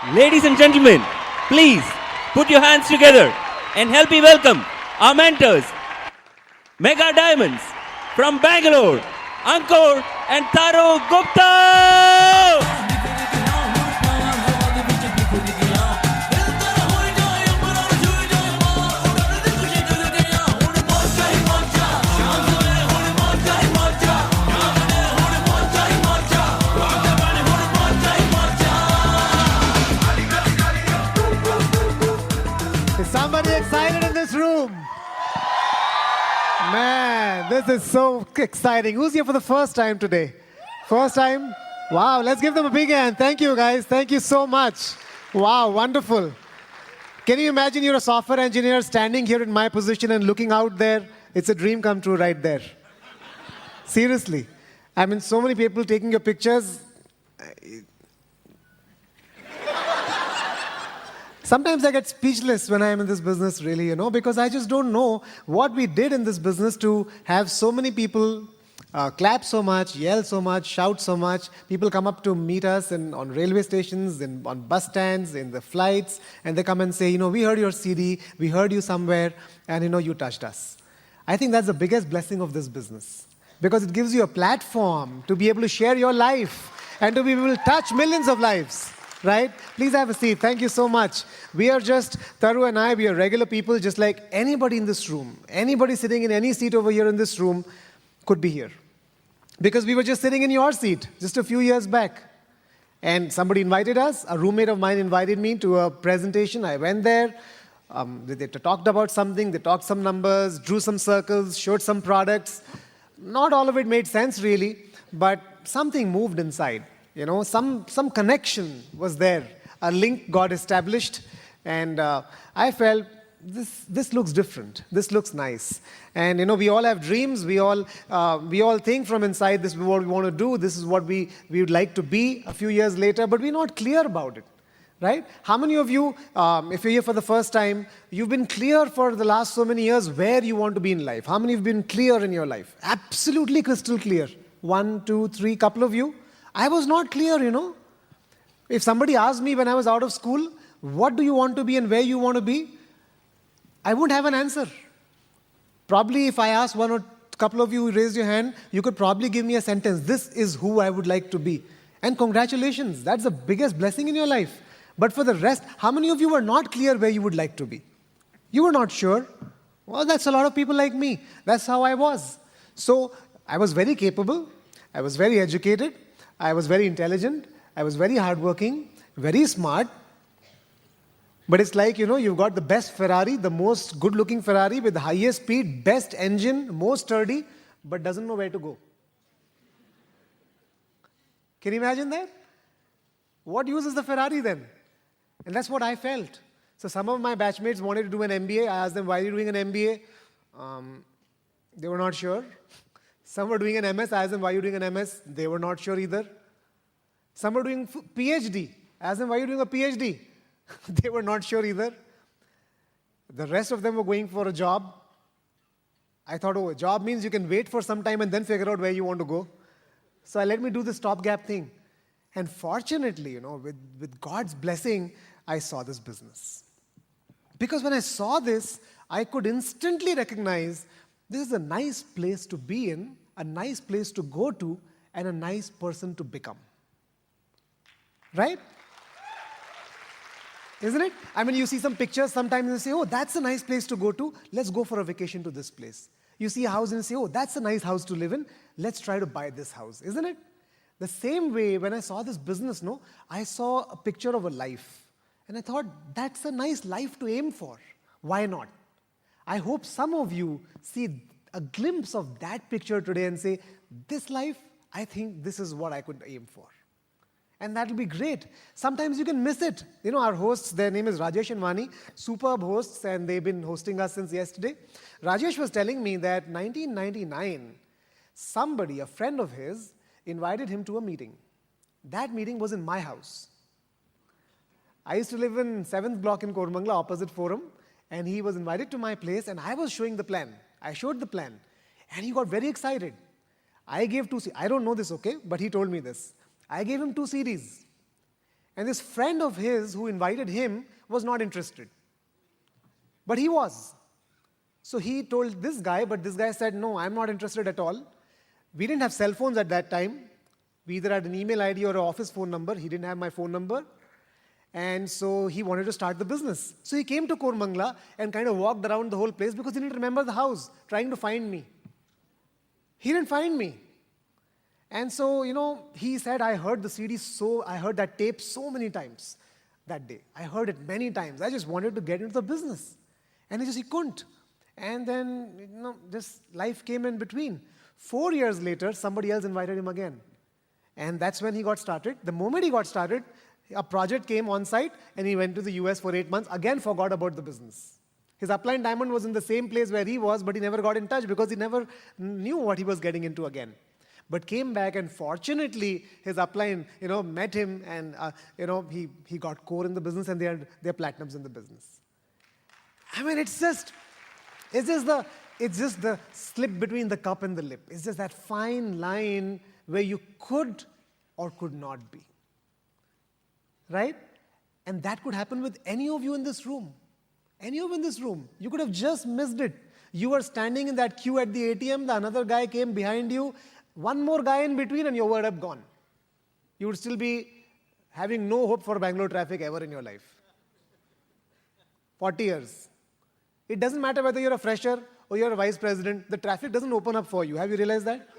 Ladies and gentlemen, please put your hands together and help me welcome our mentors, Mega Diamonds from Bangalore, Ankur and Taru Gupta! Is somebody excited in this room? Man, this is so exciting. Who's here for the first time today? First time? Wow, let's give them a big hand. Thank you, guys. Thank you so much. Wow, wonderful. Can you imagine you're a software engineer standing here in my position and looking out there? It's a dream come true right there. Seriously. I mean, so many people taking your pictures. Sometimes I get speechless when I am in this business, really, because I just don't know what we did in this business to have so many people clap so much, yell so much, shout so much. People come up to meet us on railway stations, on bus stands, in the flights, and they come and say, we heard your CD, we heard you somewhere, and you touched us. I think that's the biggest blessing of this business, because it gives you a platform to be able to share your life and to be able to touch millions of lives. Right? Please have a seat. Thank you so much. We are just, Taru and I, we are regular people just like anybody in this room. Anybody sitting in any seat over here in this room could be here. Because we were just sitting in your seat just a few years back. And somebody invited us. A roommate of mine invited me to a presentation. I went there. They talked about something. They talked some numbers, drew some circles, showed some products. Not all of it made sense really, but something moved inside. Some connection was there. A link got established, and I felt this looks different. This looks nice. And we all have dreams. We all think from inside this is what we want to do. This is what we would like to be a few years later, but we're not clear about it. Right? How many of you, if you're here for the first time, you've been clear for the last so many years where you want to be in life? How many have been clear in your life? Absolutely crystal clear. 1, 2, 3, couple of you. I was not clear, If somebody asked me when I was out of school, what do you want to be and where you want to be? I wouldn't have an answer. Probably if I asked one or couple of you who raised your hand, you could probably give me a sentence. This is who I would like to be. And congratulations, that's the biggest blessing in your life. But for the rest, how many of you were not clear where you would like to be? You were not sure. Well, that's a lot of people like me. That's how I was. So I was very capable. I was very educated. I was very intelligent, I was very hardworking, very smart. But it's like, you've got the best Ferrari, the most good-looking Ferrari with the highest speed, best engine, most sturdy, but doesn't know where to go. Can you imagine that? What use is the Ferrari then? And that's what I felt. So some of my batchmates wanted to do an MBA. I asked them, why are you doing an MBA? They were not sure. Some were doing an MS. I asked them, why are you doing an MS? They were not sure either. Some were doing PhD. I asked them, why are you doing a PhD? They were not sure either. The rest of them were going for a job. I thought, a job means you can wait for some time and then figure out where you want to go. So let me do this stopgap thing. And fortunately, with God's blessing, I saw this business. Because when I saw this, I could instantly recognize this is a nice place to be in, a nice place to go to, and a nice person to become. Right? Isn't it? I mean, you see some pictures, sometimes you say, that's a nice place to go to. Let's go for a vacation to this place. You see a house and you say, that's a nice house to live in. Let's try to buy this house. Isn't it? The same way, when I saw this business, I saw a picture of a life. And I thought, that's a nice life to aim for. Why not? I hope some of you see a glimpse of that picture today and say, this life, I think this is what I could aim for. And that will be great. Sometimes you can miss it. Our hosts, their name is Rajesh and Vani, superb hosts, and they've been hosting us since yesterday. Rajesh was telling me that 1999, somebody, a friend of his, invited him to a meeting. That meeting was in my house. I used to live in 7th block in Koramangala, opposite Forum, and he was invited to my place, and I was showing the plan. I showed the plan, and he got very excited. I gave 2 CDs. I don't know this, okay, but he told me this. I gave him 2 CDs. And this friend of his who invited him was not interested. But he was. So he told this guy, but this guy said, no, I'm not interested at all. We didn't have cell phones at that time. We either had an email ID or an office phone number. He didn't have my phone number. And so he wanted to start the business. So he came to Kormangla and kind of walked around the whole place because he didn't remember the house, trying to find me. He didn't find me. And so, he said, I heard that tape so many times that day. I heard it many times. I just wanted to get into the business. And he couldn't. And then, this life came in between. 4 years later, somebody else invited him again. And that's when he got started. The moment he got started, a project came on site and he went to the US for 8 months, again forgot about the business. His upline diamond was in the same place where he was, but he never got in touch because he never knew what he was getting into again. But came back and fortunately his upline, met him and, he got core in the business and they're platinums in the business. I mean, it's just the slip between the cup and the lip. It's just that fine line where you could or could not be. Right? And that could happen with any of you in this room. Any of you in this room. You could have just missed it. You were standing in that queue at the ATM, the another guy came behind you, one more guy in between and you would have gone. You would still be having no hope for Bangalore traffic ever in your life. 40 years. It doesn't matter whether you're a fresher or you're a vice president, the traffic doesn't open up for you. Have you realized that?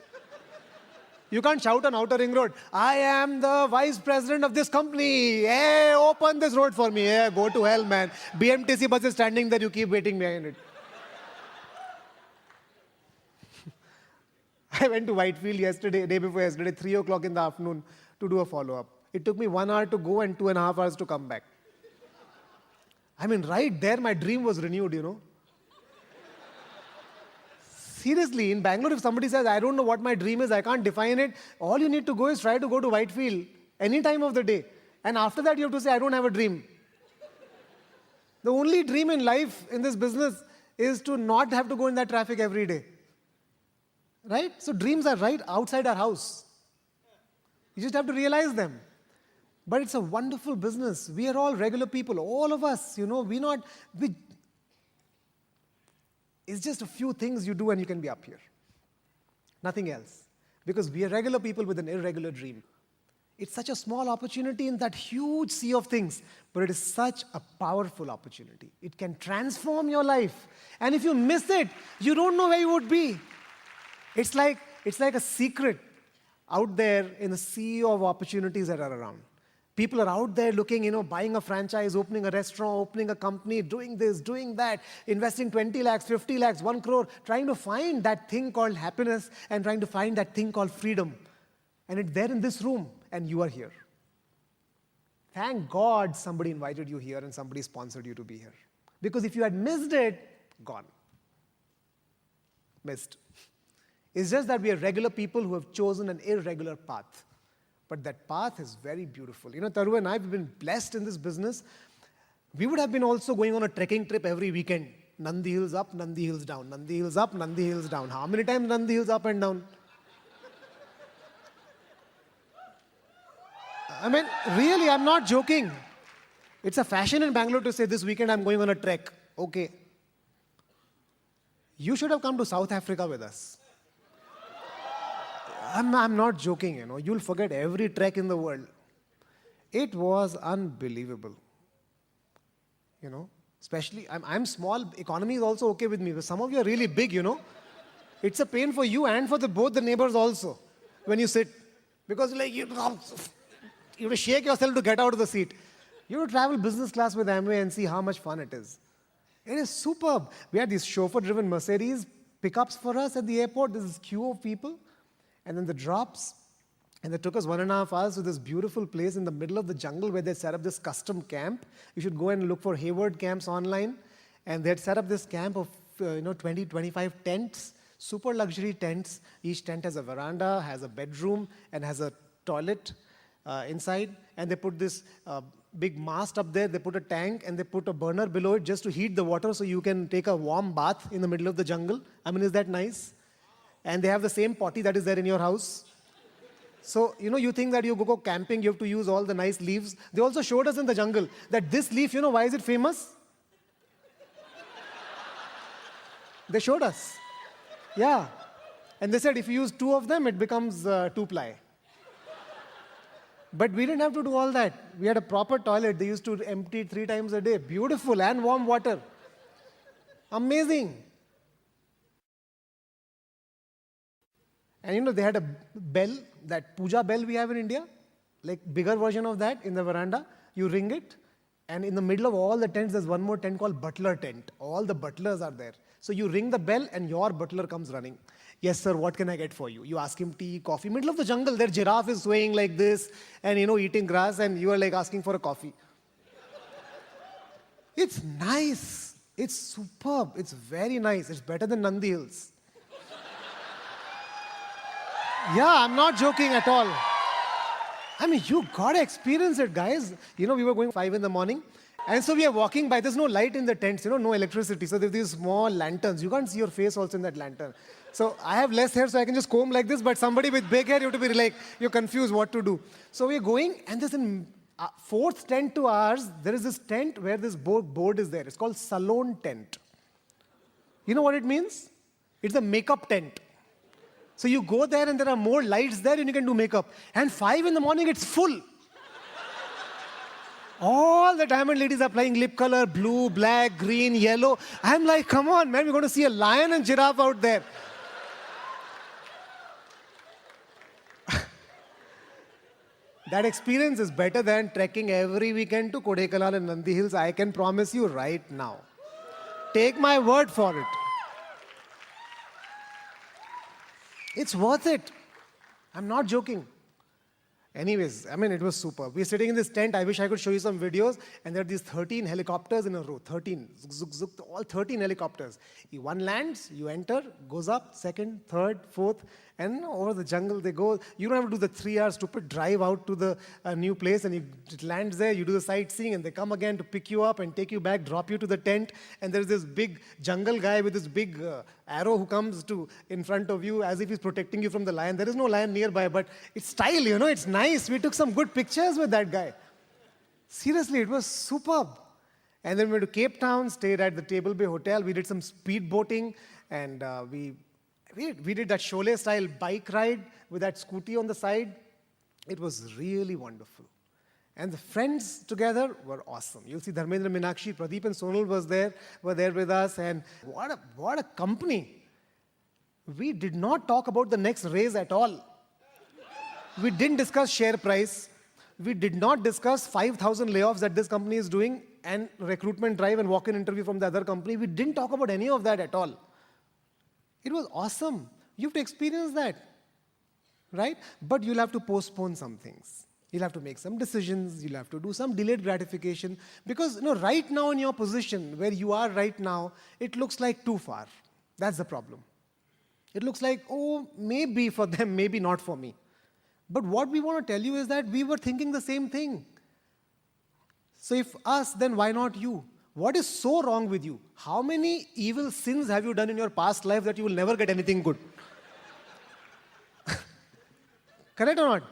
You can't shout on Outer Ring Road, I am the vice president of this company. Hey, open this road for me. Hey, go to hell, man. BMTC bus is standing there, you keep waiting behind it. I went to Whitefield day before yesterday, 3 o'clock in the afternoon to do a follow-up. It took me 1 hour to go and 2.5 hours to come back. I mean, right there, my dream was renewed, Seriously, in Bangalore, if somebody says, I don't know what my dream is, I can't define it, all you need to go is try to go to Whitefield any time of the day. And after that, you have to say, I don't have a dream. The only dream in life, in this business, is to not have to go in that traffic every day. Right? So dreams are right outside our house. You just have to realize them. But it's a wonderful business. We are all regular people, all of us, it's just a few things you do and you can be up here. Nothing else. Because we are regular people with an irregular dream. It's such a small opportunity in that huge sea of things, but it is such a powerful opportunity. It can transform your life. And if you miss it, you don't know where you would be. It's like a secret out there in the sea of opportunities that are around. People are out there looking, buying a franchise, opening a restaurant, opening a company, doing this, doing that, investing 20 lakhs, 50 lakhs, 1 crore, trying to find that thing called happiness and trying to find that thing called freedom. And it's there in this room, and you are here. Thank God somebody invited you here and somebody sponsored you to be here. Because if you had missed it, gone. Missed. It's just that we are regular people who have chosen an irregular path. But that path is very beautiful. Taru and I have been blessed in this business. We would have been also going on a trekking trip every weekend. Nandi Hills up, Nandi Hills down. Nandi Hills up, Nandi Hills down. How many times Nandi Hills up and down? I mean, really, I'm not joking. It's a fashion in Bangalore to say this weekend I'm going on a trek. Okay. You should have come to South Africa with us. I'm not joking, You'll forget every trek in the world. It was unbelievable. Especially, I'm small, economy is also okay with me, but some of you are really big, It's a pain for you and for both the neighbors also, when you sit. Because you have to shake yourself to get out of the seat. You have to travel business class with Amway and see how much fun it is. It is superb. We had these chauffeur-driven Mercedes pickups for us at the airport. This is queue of people. And then the drops. And they took us 1.5 hours to this beautiful place in the middle of the jungle where they set up this custom camp. You should go and look for Hayward camps online. And they had set up this camp of 20, 25 tents, super luxury tents. Each tent has a veranda, has a bedroom, and has a toilet inside. And they put this big mast up there. They put a tank and they put a burner below it just to heat the water so you can take a warm bath in the middle of the jungle. I mean, is that nice? And they have the same potty that is there in your house. So, you think that you go camping, you have to use all the nice leaves. They also showed us in the jungle that this leaf, why is it famous? They showed us. Yeah. And they said if you use 2 of them, it becomes 2-ply. But we didn't have to do all that. We had a proper toilet. They used to empty it 3 times a day. Beautiful and warm water. Amazing. And they had a bell, that puja bell we have in India, like bigger version of that in the veranda. You ring it, and in the middle of all the tents, there's one more tent called butler tent. All the butlers are there. So you ring the bell, and your butler comes running. Yes, sir, what can I get for you? You ask him tea, coffee. Middle of the jungle, their giraffe is swaying like this, and eating grass, and you are like asking for a coffee. It's nice. It's superb. It's very nice. It's better than Nandi Hills. Yeah, I'm not joking at all. I mean, you gotta experience it, guys. We were going 5 in the morning, and so we are walking by. There's no light in the tents, no electricity. So there's these small lanterns. You can't see your face also in that lantern. So I have less hair, so I can just comb like this, but somebody with big hair, you have to be like, you're confused what to do. So we're going, and there's a 4th tent to ours, there is this tent where this board is there. It's called salon tent. You know what it means? It's a makeup tent. So you go there and there are more lights there and you can do makeup. And 5 in the morning, it's full. All the diamond ladies are applying lip color, blue, black, green, yellow. I'm like, come on, man, we're going to see a lion and giraffe out there. That experience is better than trekking every weekend to Kodaikanal and Nandi Hills. I can promise you right now. Take my word for it. It's worth it. I'm not joking. Anyways, it was super. We're sitting in this tent. I wish I could show you some videos. And there are these 13 helicopters in a row. 13. Zuk, zuk, zuk, all 13 helicopters. One lands, you enter, goes up, 2nd, 3rd, 4th. And over the jungle they go. You don't have to do the 3-hour stupid drive out to the new place. And it lands there, you do the sightseeing. And they come again to pick you up and take you back, drop you to the tent. And there's this big jungle guy with this big arrow who comes in front of you as if he's protecting you from the lion. There is no lion nearby, but it's style, it's nice. We took some good pictures with that guy. Seriously, it was superb. And then we went to Cape Town, stayed at the Table Bay Hotel. We did some speed boating, and we did that Sholay-style bike ride with that scooty on the side. It was really wonderful. And the friends together were awesome. You'll see Dharmendra, Meenakshi, Pradeep and Sonal were there with us. And what a company. We did not talk about the next raise at all. We didn't discuss share price. We did not discuss 5,000 layoffs that this company is doing and recruitment drive and walk-in interview from the other company. We didn't talk about any of that at all. It was awesome. You have to experience that, right? But you'll have to postpone some things. You'll have to make some decisions. You'll have to do some delayed gratification. Because right now in your position, where you are right now, it looks like too far. That's the problem. It looks like, oh, maybe for them, maybe not for me. But what we want to tell you is that we were thinking the same thing. So if us, then why not you? What is so wrong with you? How many evil sins have you done in your past life that you will never get anything good? Correct or not?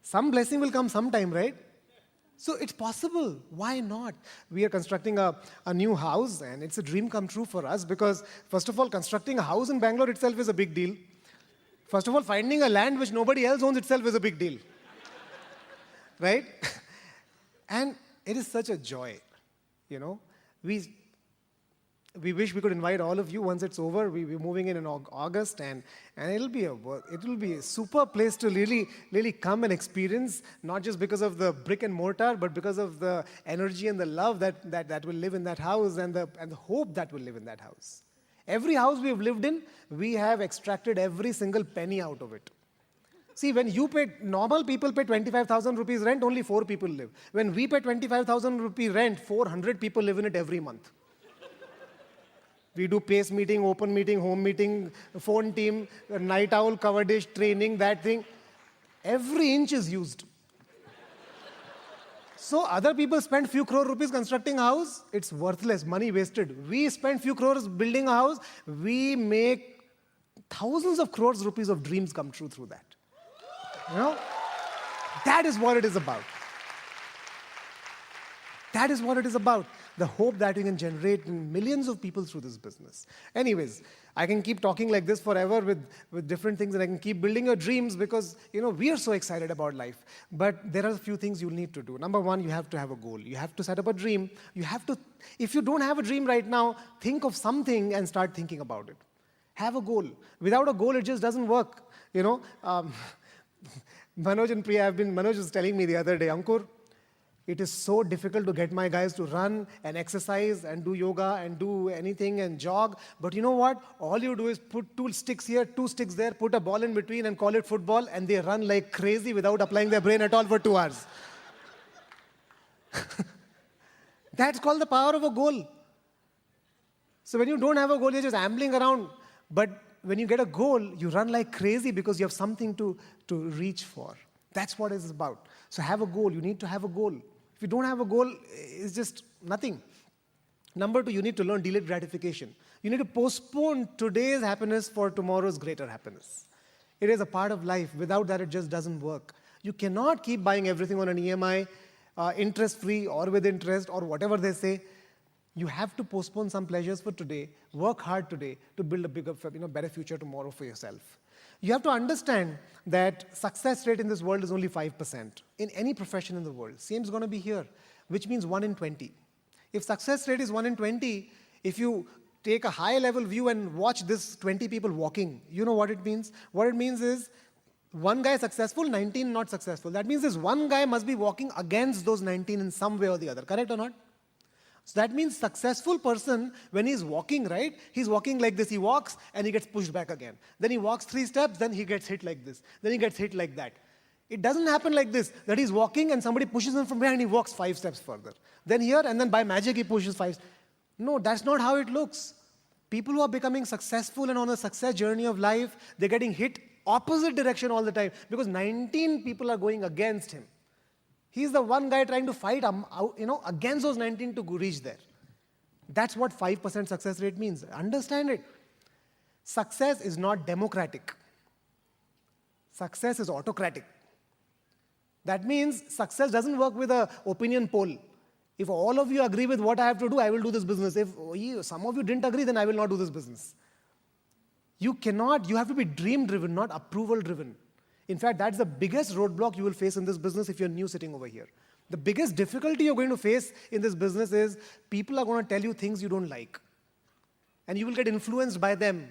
Some blessing will come sometime, right? So it's possible. Why not? We are constructing a new house, and it's a dream come true for us because, first of all, constructing a house in Bangalore itself is a big deal. First of all, finding a land which nobody else owns itself is a big deal. Right? And it is such a joy. We wish we could invite all of you once it's over. We're moving in August, and it will be a super place to really come and experience, not just because of the brick and mortar, but because of the energy and the love that will live in that house and the hope that will live in that house. Every house we have lived in, we have extracted every single penny out of it. See, when normal people pay 25,000 rupees rent, only 4 people live. When we pay 25,000 rupee rent, 400 people live in it every month. We do PACE meeting, open meeting, home meeting, phone team, night owl, cover dish, training, that thing. Every inch is used. So other people spend few crore rupees constructing a house, it's worthless, money wasted. We spend few crores building a house, we make thousands of crores rupees of dreams come true through that. You know? That is what it is about. That is what it is about. The hope that you can generate in millions of people through this business. Anyways, I can keep talking like this forever with different things, and I can keep building your dreams because, we are so excited about life. But there are a few things you'll need to do. Number one, you have to have a goal. You have to set up a dream. If you don't have a dream right now, think of something and start thinking about it. Have a goal. Without a goal, it just doesn't work. Manoj and Priya Manoj was telling me the other day, Ankur, it is so difficult to get my guys to run and exercise and do yoga and do anything and jog. But you know what? All you do is put 2 sticks here, 2 sticks there, put a ball in between and call it football, and they run like crazy without applying their brain at all for 2 hours. That's called the power of a goal. So when you don't have a goal, you're just ambling around. But when you get a goal, you run like crazy because you have something to reach for. That's what it's about. So have a goal. You need to have a goal. If you don't have a goal, it's just nothing. Number 2, you need to learn delayed gratification. You need to postpone today's happiness for tomorrow's greater happiness. It is a part of life. Without that, it just doesn't work. You cannot keep buying everything on an EMI, interest-free or with interest or whatever they say. You have to postpone some pleasures for today, work hard today to build a bigger, better future tomorrow for yourself. You have to understand that success rate in this world is only 5%. In any profession in the world, same is going to be here, which means 1 in 20. If success rate is 1 in 20, if you take a high-level view and watch this 20 people walking, you know what it means? What it means is 1 guy successful, 19 not successful. That means this 1 guy must be walking against those 19 in some way or the other. Correct or not? So that means successful person, when he's walking, right? He's walking like this. He walks and he gets pushed back again. Then he walks 3 steps, then he gets hit like this. Then he gets hit like that. It doesn't happen like this, that he's walking and somebody pushes him from behind and he walks 5 steps further. Then here and then by magic he pushes 5. No, that's not how it looks. People who are becoming successful and on a success journey of life, they're getting hit opposite direction all the time because 19 people are going against him. He's the 1 guy trying to fight against those 19 to reach there. That's what 5% success rate means. Understand it. Success is not democratic. Success is autocratic. That means success doesn't work with an opinion poll. If all of you agree with what I have to do, I will do this business. If some of you didn't agree, then I will not do this business. You have to be dream-driven, not approval-driven. In fact, that's the biggest roadblock you will face in this business if you're new sitting over here. The biggest difficulty you're going to face in this business is people are going to tell you things you don't like. And you will get influenced by them.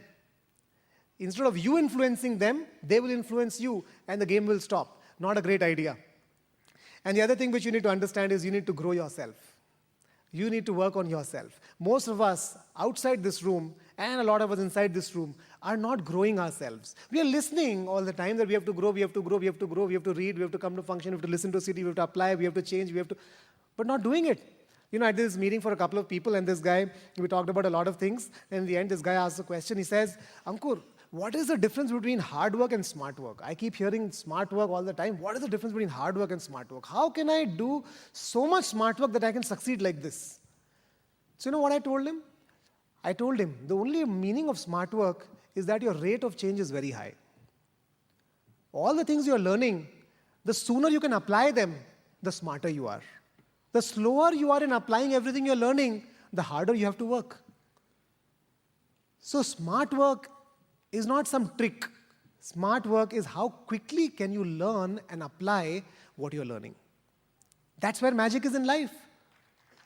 Instead of you influencing them, they will influence you and the game will stop. Not a great idea. And the other thing which you need to understand is you need to grow yourself. You need to work on yourself. Most of us outside this room and a lot of us inside this room are not growing ourselves. We are listening all the time that we have to grow, we have to grow, we have to grow, we have to read, we have to come to function, we have to listen to a city, we have to apply, we have to change, but not doing it. I did this meeting for a couple of people and this guy, we talked about a lot of things. And in the end, this guy asked a question. He says, Ankur, what is the difference between hard work and smart work? I keep hearing smart work all the time. What is the difference between hard work and smart work? How can I do so much smart work that I can succeed like this? So you know what I told him? I told him, the only meaning of smart work is that your rate of change is very high. All the things you're learning, the sooner you can apply them, the smarter you are. The slower you are in applying everything you're learning, the harder you have to work. So smart work is not some trick. Smart work is how quickly can you learn and apply what you're learning. That's where magic is in life.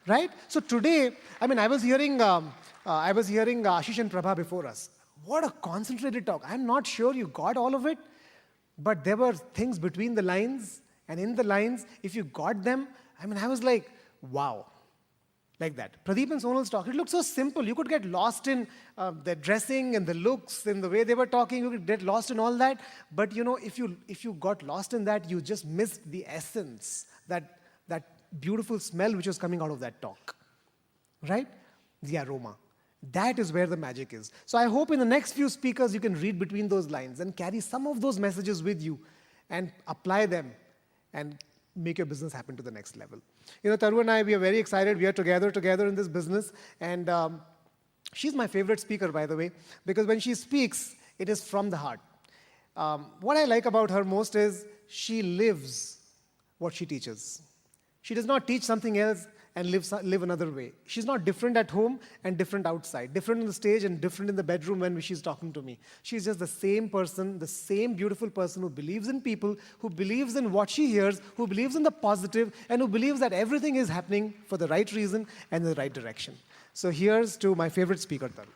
Right? So today, I was hearing Ashish and Prabha before us. What a concentrated talk. I'm not sure you got all of it, but there were things between the lines and in the lines. If you got them, I was like, wow. Like that. Pradeep and Sonal's talk, it looked so simple. You could get lost in the dressing and the looks and the way they were talking. You could get lost in all that. But if you got lost in that, you just missed the essence, that beautiful smell which was coming out of that talk. Right? The aroma. That is where the magic is. So I hope in the next few speakers you can read between those lines and carry some of those messages with you and apply them and make your business happen to the next level. Taru and I, we are very excited. We are together in this business. And she's my favorite speaker, by the way, because when she speaks, it is from the heart. What I like about her most is she lives what she teaches. She does not teach something else and live another way. She's not different at home and different outside, different on the stage and different in the bedroom when she's talking to me. She's just the same person, the same beautiful person who believes in people, who believes in what she hears, who believes in the positive, and who believes that everything is happening for the right reason and in the right direction. So here's to my favorite speaker, Taru.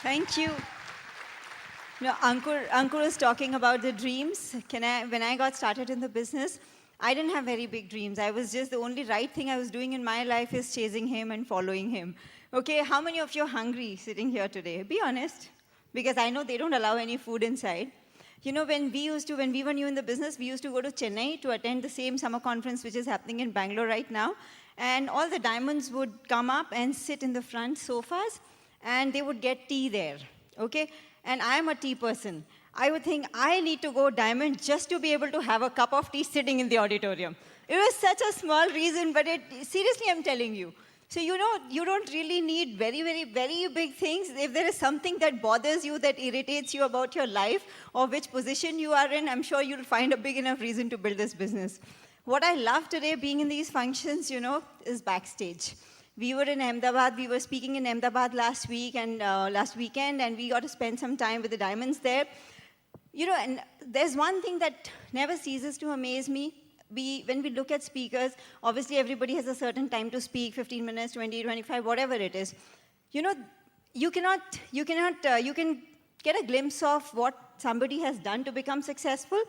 Thank you. No, Ankur is talking about the dreams. When I got started in the business, I didn't have very big dreams. I was just, the only right thing I was doing in my life is chasing him and following him. Okay, how many of you are hungry sitting here today? Be honest, because I know they don't allow any food inside. You know, when we were new in the business, we used to go to Chennai to attend the same summer conference which is happening in Bangalore right now. And all the diamonds would come up and sit in the front sofas, and they would get tea there, okay? And I'm a tea person. I would think I need to go diamond just to be able to have a cup of tea sitting in the auditorium. It was such a small reason, but seriously, I'm telling you. So, you know, you don't really need very, very, very big things. If there is something that bothers you, that irritates you about your life, or which position you are in, I'm sure you'll find a big enough reason to build this business. What I love today being in these functions, you know, is backstage. We were in Ahmedabad, we were speaking in Ahmedabad last week and last weekend, and we got to spend some time with the diamonds there. You know, and there's one thing that never ceases to amaze me. When we look at speakers, obviously everybody has a certain time to speak, 15 minutes, 20, 25, whatever it is. You know, you can get a glimpse of what somebody has done to become successful.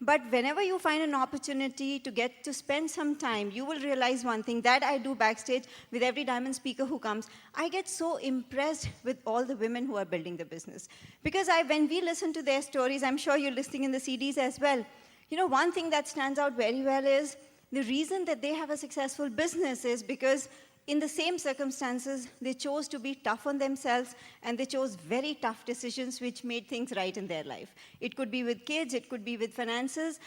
But whenever you find an opportunity to get to spend some time, you will realize one thing that I do backstage with every diamond speaker who comes. I get so impressed with all the women who are building the business. Because when we listen to their stories, I'm sure you're listening in the CDs as well. You know, one thing that stands out very well is the reason that they have a successful business is because in the same circumstances, they chose to be tough on themselves, and they chose very tough decisions which made things right in their life. It could be with kids, it could be with finances.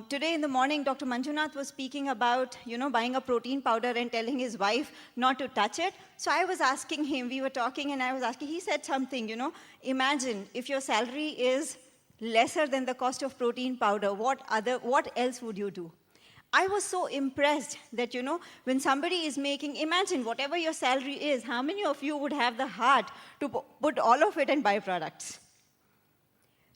Today in the morning, Dr. Manjunath was speaking about, you know, buying a protein powder and telling his wife not to touch it. So I was asking him, we were talking, and I was asking, he said something, you know, imagine if your salary is lesser than the cost of protein powder, what else would you do? I was so impressed that, you know, when somebody is making, imagine whatever your salary is, how many of you would have the heart to put all of it in byproducts?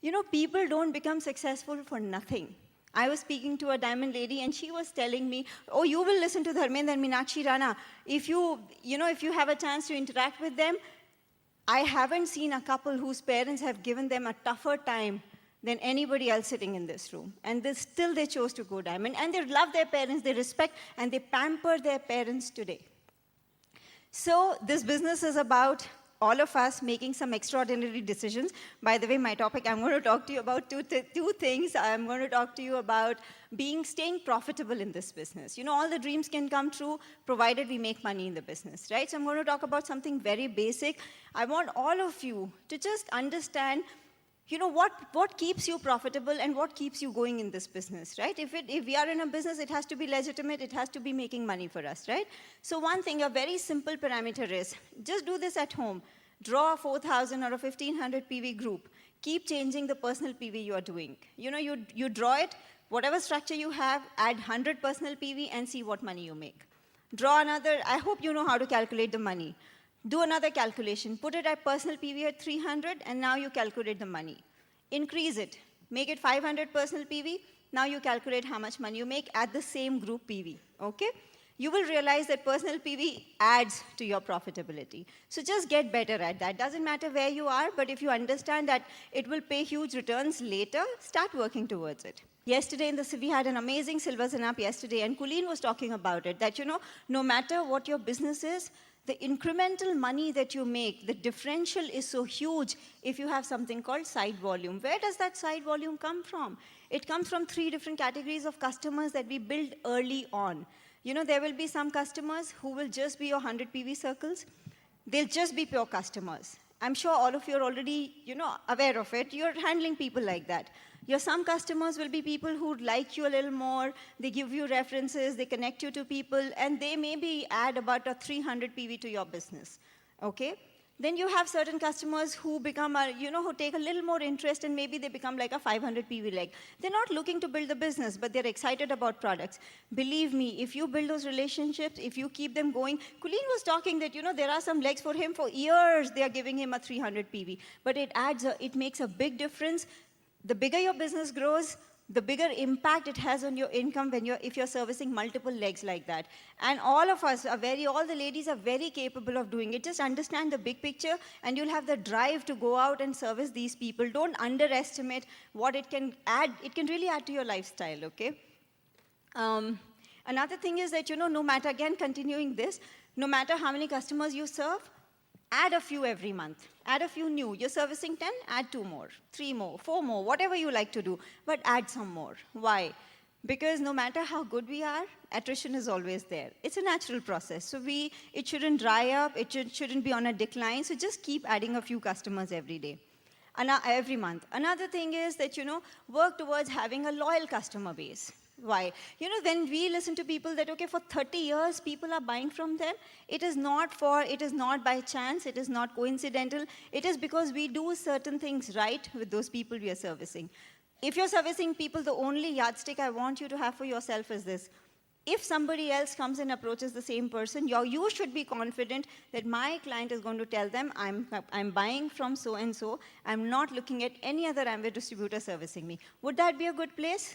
You know, people don't become successful for nothing. I was speaking to a diamond lady, and she was telling me, oh, you will listen to Dharmendra and Meenakshi Rana. If you have a chance to interact with them, I haven't seen a couple whose parents have given them a tougher time than anybody else sitting in this room. And they chose to go diamond. And they love their parents, they respect, and they pamper their parents today. So this business is about all of us making some extraordinary decisions. By the way, my topic, I'm going to talk to you about two things. I'm going to talk to you about staying profitable in this business. You know, all the dreams can come true provided we make money in the business, right? So I'm going to talk about something very basic. I want all of you to just understand, you know, what keeps you profitable and what keeps you going in this business, right? If we are in a business, it has to be legitimate, it has to be making money for us, right? So one thing, a very simple parameter is, just do this at home. Draw a 4,000 or a 1,500 PV group. Keep changing the personal PV you are doing. You know, you draw it, whatever structure you have, add 100 personal PV and see what money you make. Draw another, I hope you know how to calculate the money. Do another calculation. Put it at personal PV at 300, and now you calculate the money. Increase it. Make it 500 personal PV. Now you calculate how much money you make at the same group PV, okay? You will realize that personal PV adds to your profitability. So just get better at that. Doesn't matter where you are, but if you understand that it will pay huge returns later, start working towards it. Yesterday, we had an amazing silver synap yesterday, and Kulin was talking about it, that, you know, no matter what your business is, the incremental money that you make, the differential is so huge if you have something called side volume. Where does that side volume come from? It comes from 3 different categories of customers that we build early on. You know, there will be some customers who will just be your 100 PV circles. They'll just be pure customers. I'm sure all of you are already, you know, aware of it. You're handling people like that. Some customers will be people who like you a little more, they give you references, they connect you to people, and they maybe add about a 300 PV to your business, okay? Then you have certain customers who become, who take a little more interest and maybe they become like a 500 PV leg. They're not looking to build a business, but they're excited about products. Believe me, if you build those relationships, if you keep them going, Kulin was talking that, there are some legs for him for years, they are giving him a 300 PV. But it makes a big difference. The bigger your business grows, the bigger impact it has on your income if you're servicing multiple legs like that. And all of us all the ladies are very capable of doing it. Just understand the big picture and you'll have the drive to go out and service these people. Don't underestimate what it can add. It can really add to your lifestyle, okay? Another thing is that, no matter, again, continuing this, no matter how many customers you serve, add a few every month. Add a few new. You're servicing 10, add 2 more, 3 more, 4 more, whatever you like to do, but add some more. Why? Because no matter how good we are, attrition is always there. It's a natural process. So it shouldn't dry up, it shouldn't be on a decline, so just keep adding a few customers every day. Every month. Another thing is that, work towards having a loyal customer base. Why? When we listen to people that, okay, for 30 years, people are buying from them, it is not by chance, it is not coincidental, it is because we do certain things right with those people we are servicing. If you're servicing people, the only yardstick I want you to have for yourself is this. If somebody else comes and approaches the same person, you should be confident that my client is going to tell them, I'm buying from so-and-so, I'm not looking at any other Amway distributor servicing me. Would that be a good place?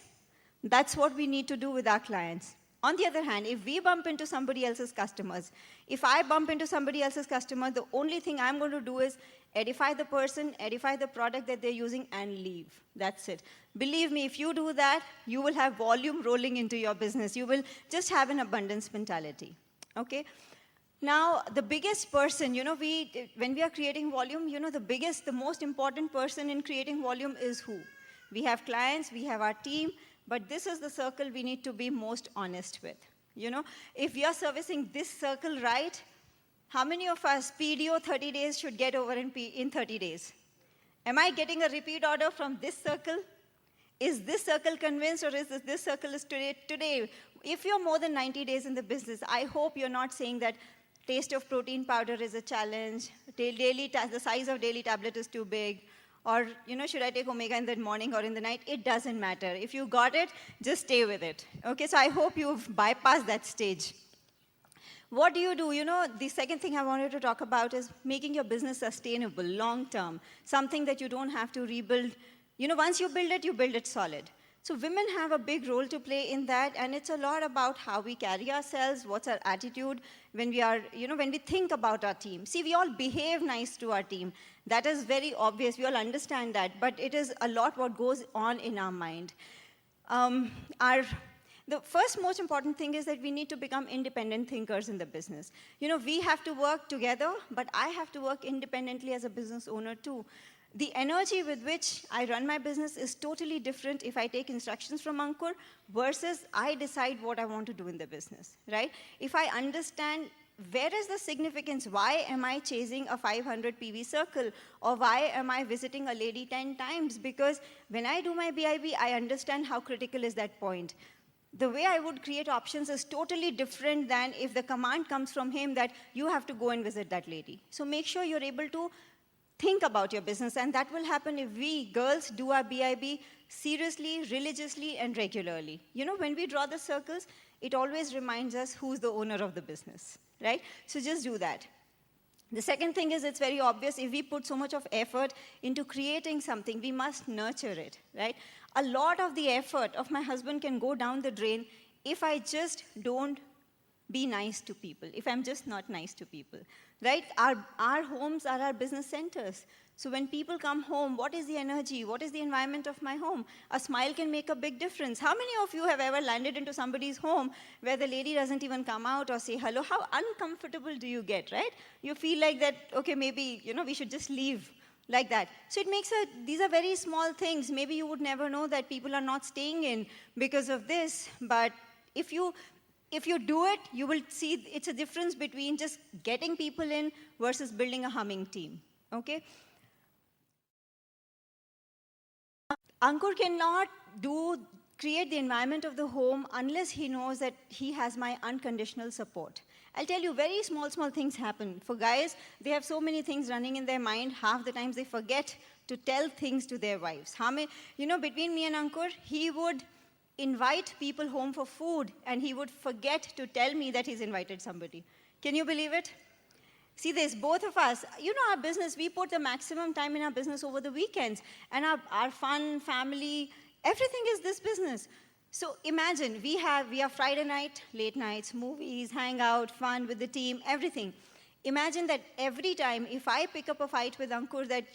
That's what we need to do with our clients. On the other hand, if we bump into somebody else's customers, if I bump into somebody else's customer, the only thing I'm going to do is edify the person, edify the product that they're using, and leave. That's it. Believe me, if you do that, you will have volume rolling into your business. You will just have an abundance mentality. Okay? Now, the biggest person, when we are creating volume, the most important person in creating volume is who? We have clients, we have our team, but this is the circle we need to be most honest with. If we are servicing this circle right, how many of us PDO 30 days should get over in 30 days? Am I getting a repeat order from this circle? Is this circle convinced, or is this circle is today? If you're more than 90 days in the business, I hope you're not saying that taste of protein powder is a challenge, the size of daily tablet is too big, or, should I take omega in the morning or in the night? It doesn't matter. If you got it, just stay with it. Okay, so I hope you've bypassed that stage. What do? The second thing I wanted to talk about is making your business sustainable, long-term, something that you don't have to rebuild. Once you build it solid. So women have a big role to play in that, and it's a lot about how we carry ourselves, what's our attitude when we are, when we think about our team. See, we all behave nice to our team. That is very obvious. We all understand that, but it is a lot what goes on in our mind. The first most important thing is that we need to become independent thinkers in the business. We have to work together, but I have to work independently as a business owner too. The energy with which I run my business is totally different if I take instructions from Ankur versus I decide what I want to do in the business, right? If I understand where is the significance, why am I chasing a 500 PV circle, or why am I visiting a lady 10 times? Because when I do my BIB, I understand how critical is that point. The way I would create options is totally different than if the command comes from him that you have to go and visit that lady. So make sure you're able to think about your business, and that will happen if we girls do our BIB seriously, religiously, and regularly. When we draw the circles, it always reminds us who's the owner of the business, right? So just do that. The second thing is, it's very obvious, if we put so much of effort into creating something, we must nurture it, right? A lot of the effort of my husband can go down the drain if I just don't be nice to people, if I'm just not nice to people, right? Our homes are our business centers. So when people come home, what is the energy? What is the environment of my home? A smile can make a big difference. How many of you have ever landed into somebody's home where the lady doesn't even come out or say hello? How uncomfortable do you get, right? You feel like that, okay, maybe, we should just leave like that. So it makes these are very small things. Maybe you would never know that people are not staying in because of this, but if you do it, you will see it's a difference between just getting people in versus building a humming team, okay? Ankur cannot create the environment of the home unless he knows that he has my unconditional support. I'll tell you, very small, small things happen. For guys, they have so many things running in their mind, half the times they forget to tell things to their wives. Between me and Ankur, he would invite people home for food, and he would forget to tell me that he's invited somebody. Can you believe it? See this, both of us, our business, we put the maximum time in our business over the weekends, and our fun, family, everything is this business. So imagine, we are Friday night, late nights, movies, hangout, fun with the team, everything. Imagine that every time, if I pick up a fight with Ankur that,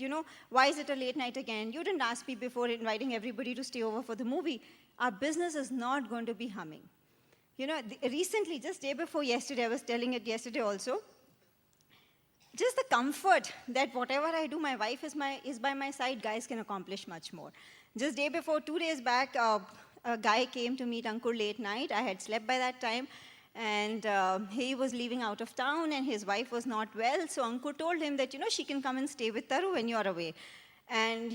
why is it a late night again? You didn't ask me before inviting everybody to stay over for the movie. Our business is not going to be humming. Recently, just day before yesterday, I was telling it yesterday also, just the comfort that whatever I do, my wife is by my side, guys can accomplish much more. Just day before, 2 days back, a guy came to meet Ankur late night. I had slept by that time. And he was leaving out of town, and his wife was not well. So Ankur told him that, she can come and stay with Taru when you're away. And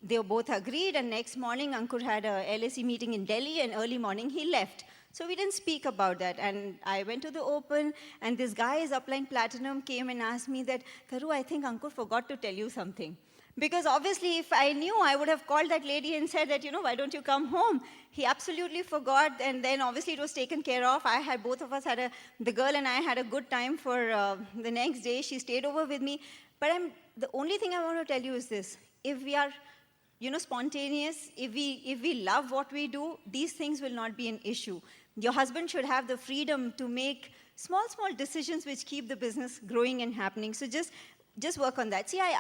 they both agreed. And next morning, Ankur had a LSE meeting in Delhi, and early morning he left. So we didn't speak about that. And I went to the open, and this guy's upline platinum came and asked me that, Taru, I think Ankur forgot to tell you something. Because obviously, if I knew, I would have called that lady and said that, why don't you come home? He absolutely forgot, and then obviously it was taken care of. Both of us the girl and I had a good time for the next day. She stayed over with me. But the only thing I want to tell you is this. If we are, spontaneous, if we love what we do, these things will not be an issue. Your husband should have the freedom to make small, small decisions which keep the business growing and happening. So just work on that. See, I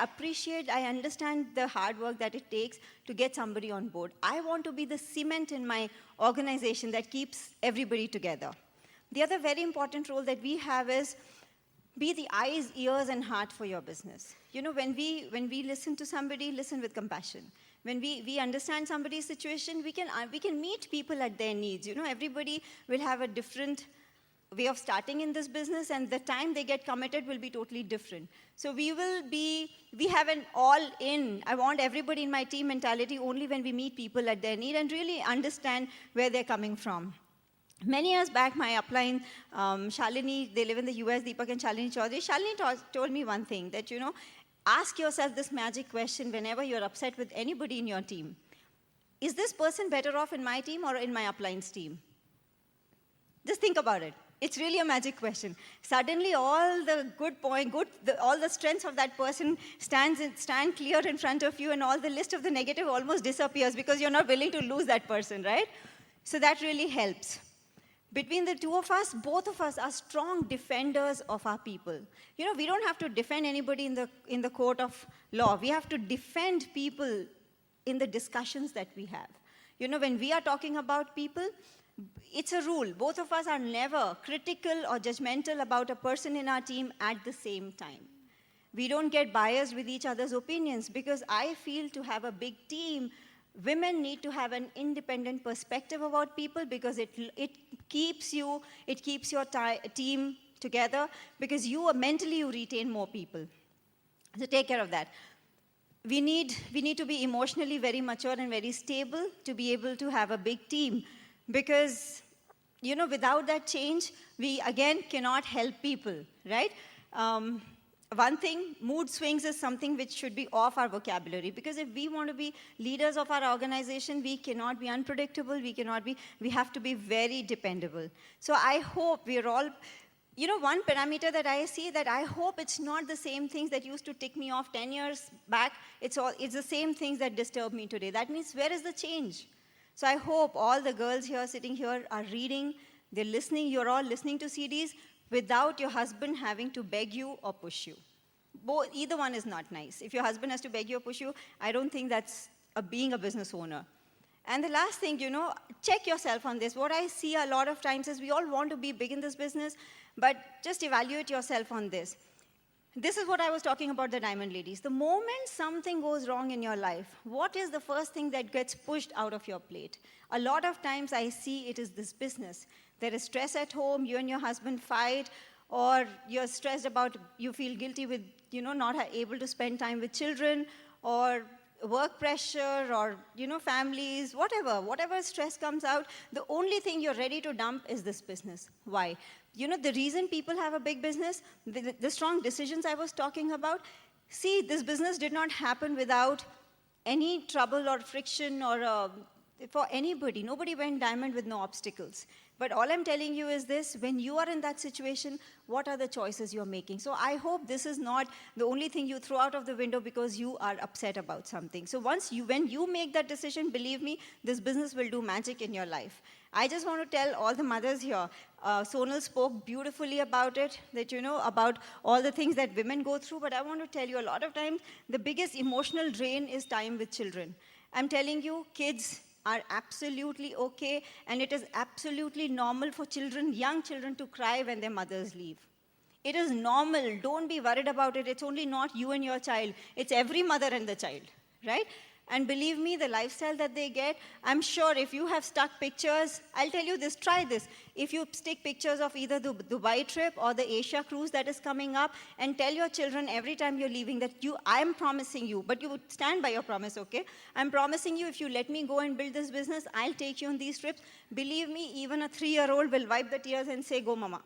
understand the hard work that it takes to get somebody on board. I want to be the cement in my organization that keeps everybody together. The other very important role that we have is be the eyes, ears, and heart for your business. When we listen to somebody, listen with compassion. When we understand somebody's situation, we can meet people at their needs. Everybody will have a different way of starting in this business, and the time they get committed will be totally different. So we have an all-in, I want everybody in my team mentality only when we meet people at their need and really understand where they're coming from. Many years back, my upline, Shalini, they live in the US, Deepak and Shalini Chaudhary. Shalini told me one thing, that, ask yourself this magic question whenever you're upset with anybody in your team. Is this person better off in my team or in my upline's team? Just think about it. It's really a magic question. Suddenly, all the all the strengths of that person stand clear in front of you, and all the list of the negative almost disappears because you're not willing to lose that person, right? So that really helps. Between the two of us, both of us are strong defenders of our people. We don't have to defend anybody in the court of law. We have to defend people in the discussions that we have. When we are talking about people, it's a rule. Both of us are never critical or judgmental about a person in our team at the same time. We don't get biased with each other's opinions, because I feel to have a big team, women need to have an independent perspective about people, because it keeps your team together, because mentally you retain more people. So take care of that. We need to be emotionally very mature and very stable to be able to have a big team. Because, without that change, we, again, cannot help people, right? One thing, mood swings is something which should be off our vocabulary. Because if we want to be leaders of our organization, we cannot be unpredictable. We have to be very dependable. So I hope we're all, one parameter that I see, that I hope it's not the same things that used to tick me off 10 years back. It's the same things that disturb me today. That means, where is the change? So I hope all the girls here, sitting here, are reading, they're listening, you're all listening to CDs without your husband having to beg you or push you. Either one is not nice. If your husband has to beg you or push you, I don't think that's being a business owner. And the last thing, check yourself on this. What I see a lot of times is we all want to be big in this business, but just evaluate yourself on this. This is what I was talking about, the diamond ladies. The moment something goes wrong in your life, what is the first thing that gets pushed out of your plate? A lot of times I see it is this business. There is stress at home, you and your husband fight, or you're stressed about, you feel guilty with, not able to spend time with children, or work pressure or, families, whatever stress comes out, the only thing you're ready to dump is this business. Why? The reason people have a big business, the strong decisions I was talking about, see, this business did not happen without any trouble or friction or for anybody. Nobody went diamond with no obstacles. But all I'm telling you is this, when you are in that situation, what are the choices you're making? So I hope this is not the only thing you throw out of the window because you are upset about something. So when you make that decision, believe me, this business will do magic in your life. I just want to tell all the mothers here, Sonal spoke beautifully about it, that about all the things that women go through, but I want to tell you a lot of times, the biggest emotional drain is time with children. I'm telling you, kids are absolutely okay, and it is absolutely normal for children, young children, to cry when their mothers leave. It is normal. Don't be worried about it. It's only not you and your child. It's every mother and the child, right? And believe me, the lifestyle that they get, I'm sure if you have stuck pictures, I'll tell you this, try this. If you stick pictures of either the Dubai trip or the Asia cruise that is coming up, and tell your children every time you're leaving that I'm promising you, but you stand by your promise, okay? I'm promising you, if you let me go and build this business, I'll take you on these trips. Believe me, even a 3-year-old will wipe the tears and say, go mama.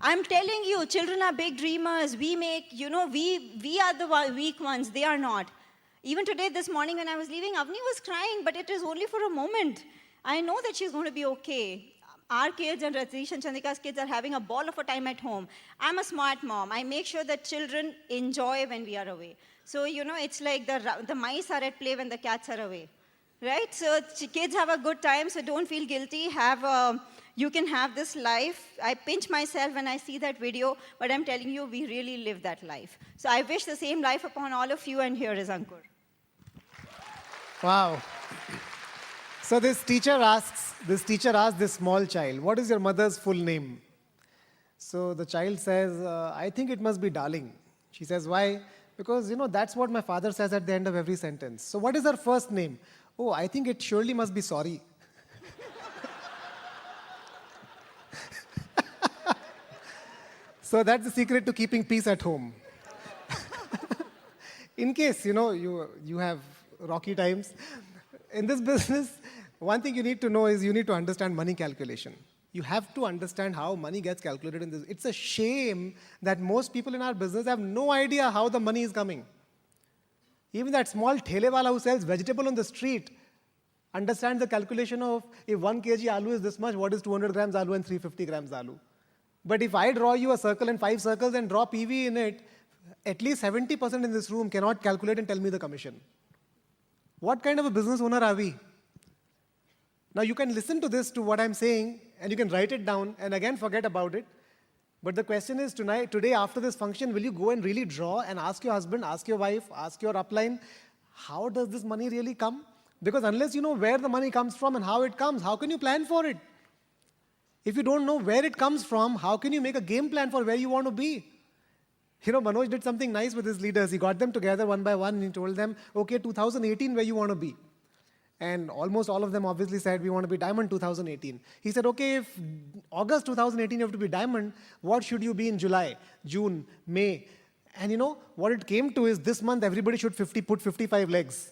I'm telling you, children are big dreamers. We are the weak ones. They are not. Even today, this morning when I was leaving, Avni was crying, but it is only for a moment. I know that she's going to be okay. Our kids and Ratish and Chandika's kids are having a ball of a time at home. I'm a smart mom. I make sure that children enjoy when we are away. So, it's like the mice are at play when the cats are away. Right? So kids have a good time, so don't feel guilty. You can have this life. I pinch myself when I see that video, but I'm telling you, we really live that life. So I wish the same life upon all of you, and here is Ankur. Wow. So this teacher asks this small child, what is your mother's full name? So the child says, I think it must be darling. She says, why? Because, that's what my father says at the end of every sentence. So what is her first name? Oh, I think it surely must be sorry. So that's the secret to keeping peace at home. In case, you have rocky times. In this business, one thing you need to know is you need to understand money calculation. You have to understand how money gets calculated in this. It's a shame that most people in our business have no idea how the money is coming. Even that small thelewala who sells vegetable on the street understands the calculation of if 1 kg aloo is this much, what is 200 grams aloo and 350 grams aloo. But if I draw you a circle and 5 circles and draw PV in it, at least 70% in this room cannot calculate and tell me the commission. What kind of a business owner are we? Now you can listen to this, to what I'm saying, and you can write it down and again forget about it. But the question is today after this function, will you go and really draw and ask your husband, ask your wife, ask your upline, how does this money really come? Because unless you know where the money comes from and how it comes, how can you plan for it? If you don't know where it comes from, how can you make a game plan for where you want to be? Manoj did something nice with his leaders. He got them together one by one and he told them, okay, 2018, where you want to be? And almost all of them obviously said, we want to be diamond 2018. He said, okay, if August 2018 you have to be diamond, what should you be in July, June, May? And what it came to is this month everybody should put 55 legs.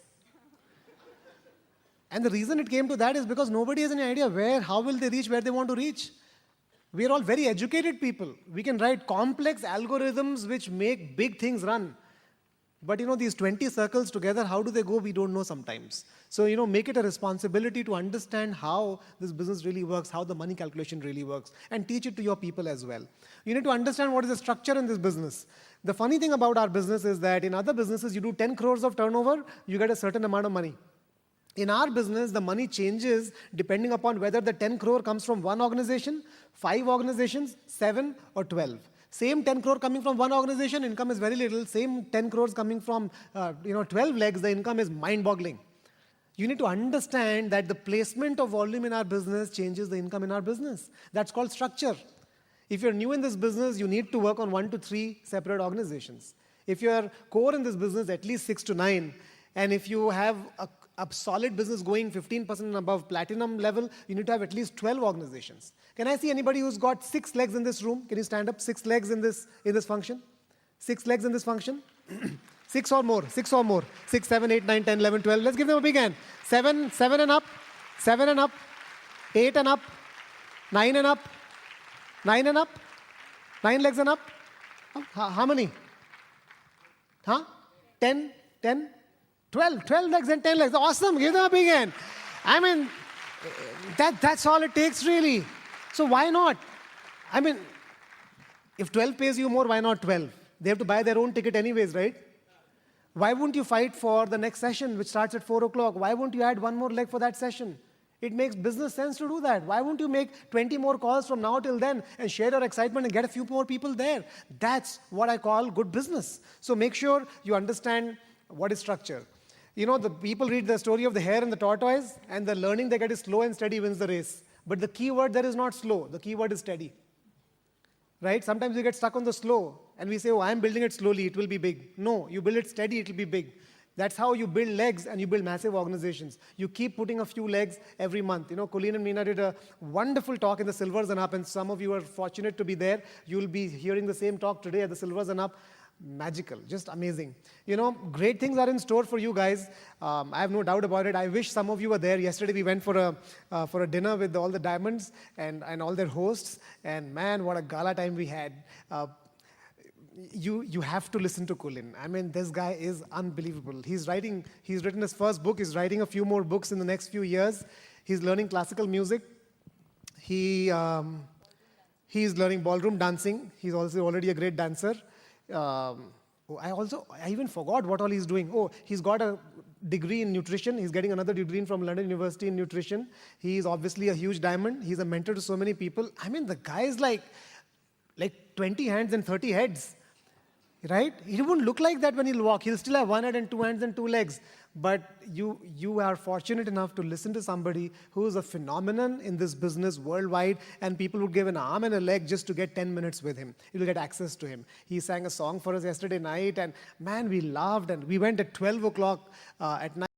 And the reason it came to that is because nobody has any idea how will they reach where they want to reach. We are all very educated people. We can write complex algorithms which make big things run. But these 20 circles together, how do they go? We don't know sometimes. So, make it a responsibility to understand how this business really works, how the money calculation really works, and teach it to your people as well. You need to understand what is the structure in this business. The funny thing about our business is that in other businesses, you do 10 crores of turnover, you get a certain amount of money. In our business, the money changes depending upon whether the 10 crore comes from one organization, 5 organizations, 7 or 12. Same 10 crore coming from one organization, income is very little. Same 10 crores coming from 12 legs, the income is mind-boggling. You need to understand that the placement of volume in our business changes the income in our business. That's called structure. If you're new in this business, you need to work on 1 to 3 separate organizations. If you're core in this business, at least 6 to 9. And if you have a solid business going 15% and above platinum level, you need to have at least 12 organizations. Can I see anybody who's got 6 legs in this room? Can you stand up? 6 legs in this function? 6 legs in this function? 6 or more, 6 or more. 6, 7, 8, 9, 10, 11, 12. Let's give them a big hand. 7, 7 and up, 7 and up, 8 and up, 9 and up, 9 and up, 9 legs and up. How many? Huh? 10, 10, 12, 12 legs and 10 legs. Awesome. Give them a big hand. I mean, that's all it takes, really. So why not? I mean, if 12 pays you more, why not 12? They have to buy their own ticket anyways, right? Why wouldn't you fight for the next session, which starts at 4 o'clock? Why won't you add one more leg for that session? It makes business sense to do that. Why won't you make 20 more calls from now till then and share your excitement and get a few more people there? That's what I call good business. So make sure you understand what is structure. You know, the people read the story of the hare and the tortoise, and the learning they get is slow and steady wins the race. But the key word there is not slow. The key word is steady. Right? Sometimes we get stuck on the slow and we say, oh, I'm building it slowly, it will be big. No, you build it steady, it will be big. That's how you build legs and you build massive organizations. You keep putting a few legs every month. You know, Colleen and Meena did a wonderful talk in the Silvers and Up, and some of you are fortunate to be there. You'll be hearing the same talk today at the Silvers and Up. Magical, just amazing. You know, great things are in store for you guys. I have no doubt about it. I wish some of you were there. Yesterday we went for a dinner with all the diamonds and all their hosts. And man, what a gala time we had. You have to listen to Kulin. I mean, this guy is unbelievable. He's written his first book. He's writing a few more books in the next few years. He's learning classical music. He's learning ballroom dancing. He's also already a great dancer. I even forgot what all he's doing. Oh, he's got a degree in nutrition. He's getting another degree from London University in nutrition. He's obviously a huge diamond. He's a mentor to so many people. I mean, the guy is like 20 hands and 30 heads. Right? He won't look like that when he'll walk. He'll still have one head and 2 hands and 2 legs. But you are fortunate enough to listen to somebody who is a phenomenon in this business worldwide, and people would give an arm and a leg just to get 10 minutes with him. You'll get access to him. He sang a song for us yesterday night, and man, we laughed, and we went at 12 o'clock at night.